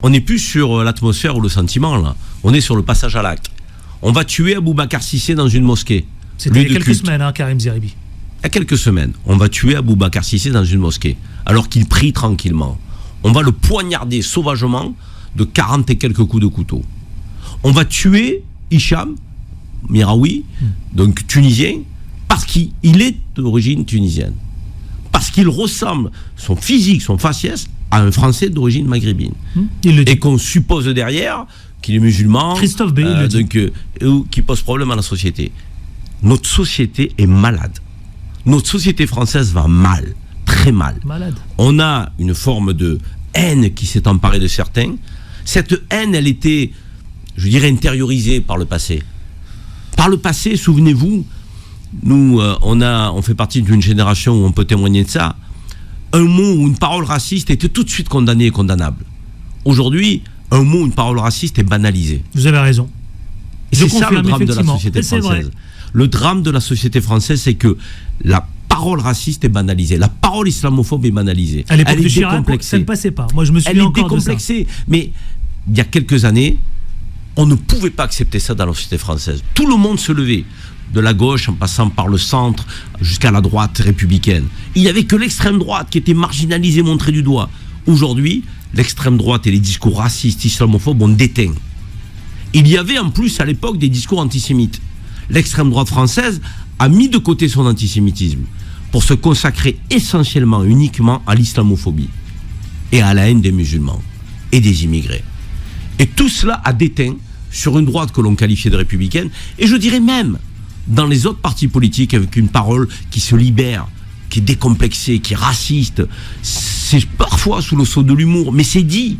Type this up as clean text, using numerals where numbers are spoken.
On n'est plus sur l'atmosphère ou le sentiment, là. On est sur le passage à l'acte. On va tuer Aboubacar Cissé dans une mosquée. C'était il y a quelques semaines, hein, Karim Zeribi. Il y a quelques semaines, on va tuer Aboubacar Cissé dans une mosquée, alors qu'il prie tranquillement. On va le poignarder sauvagement de 40 et quelques coups de couteau. On va tuer Hicham Miraoui, donc tunisien, parce qu'il est d'origine tunisienne. Parce qu'il ressemble, son physique, son faciès, à un Français d'origine maghrébine. Et qu'on suppose derrière qu'il est musulman, Christophe B. qui pose problème à la société. Notre société est malade. Notre société française va mal, très mal. Malade. On a une forme de haine qui s'est emparée de certains. Cette haine, elle était, je dirais, intériorisée par le passé. Par le passé, souvenez-vous, nous, on fait partie d'une génération où on peut témoigner de ça. Un mot ou une parole raciste était tout de suite condamné et condamnable. Aujourd'hui, un mot ou une parole raciste est banalisé. Vous avez raison. Et c'est ça le drame de la société française. Le drame de la société française, c'est que la parole raciste est banalisée. La parole islamophobe est banalisée. Elle est décomplexée. Ça ne passait pas. Moi, je me souviens encore de ça. Elle est décomplexée. Mais il y a quelques années, on ne pouvait pas accepter ça dans la société française. Tout le monde se levait. De la gauche en passant par le centre jusqu'à la droite républicaine. Il n'y avait que l'extrême droite qui était marginalisée, montrée du doigt. Aujourd'hui, l'extrême droite et les discours racistes, islamophobes ont déteint. Il y avait en plus à l'époque des discours antisémites. L'extrême droite française a mis de côté son antisémitisme pour se consacrer essentiellement, uniquement à l'islamophobie et à la haine des musulmans et des immigrés. Et tout cela a déteint sur une droite que l'on qualifiait de républicaine, et je dirais même dans les autres partis politiques avec une parole qui se libère, qui est décomplexée, qui est raciste. C'est parfois sous le sceau de l'humour, mais c'est dit.